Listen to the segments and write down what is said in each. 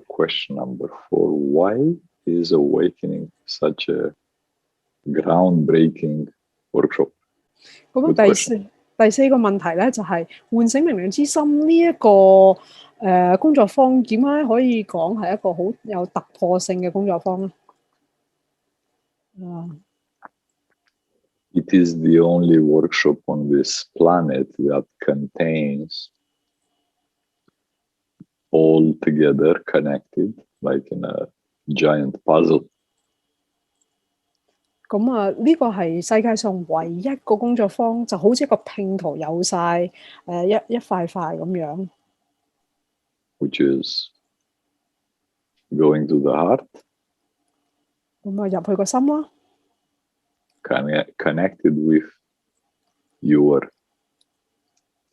question number 4. Why is Awakening such a groundbreaking workshop? 咁第四個問題咧，就係喚醒明亮之心呢一個工作坊點解可以講係一個好有突破性嘅工作坊咧？It is the only workshop on this planet that contains all together connected, like in a giant puzzle. 咁呢個係世界上唯一個工作坊，就好似一個拼圖有晒一塊塊咁樣。Which is going to the heart. 咁入去個心啦。Connected with your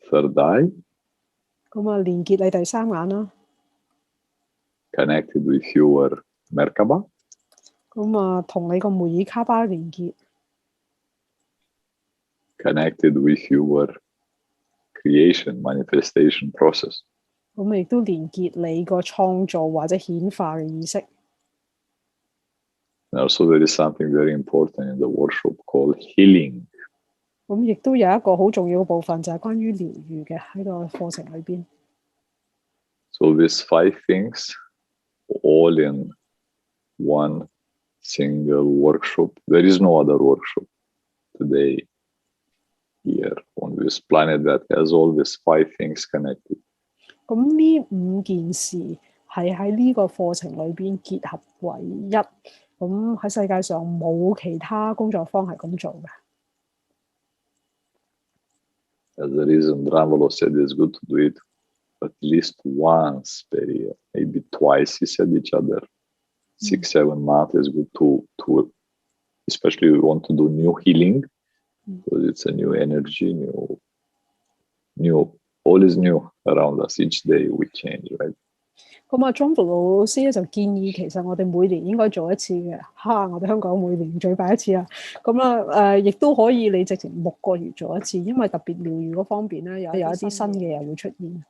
third eye. 咁連結你第三眼啦。Connected with your Merkaba. 咁同你個梅爾卡巴連結。Connected with your creation manifestation process. 咁亦都連結你個創造或者顯化嘅意識。And also there is something very important in the workshop called healing. 咁亦都有一個好重要嘅部分，就係關於療癒嘅喺個課程裏邊。So these 5 things all in one single workshop. There is no other workshop today here on this planet that has all these 5 things connected. 咁呢5件事係喺呢個課程裏邊結合為一。咁喺世界上冇其他工作坊係咁做嘅。As the reason Drunvalo said it's good to do it at least once per year, maybe twice, he said each other. 6-7 months is good to especially if you want to do new healing, because it's a new energy, new, all is new around us. Each day we change, right? 咁Drunvalo老師咧就建議，其實我哋每年應該做一次嘅。我哋香港每年最拜一次啊。咁亦都可以你直情6個月做一次，因為特別療癒嗰方面咧有一啲新嘅嘢會出現。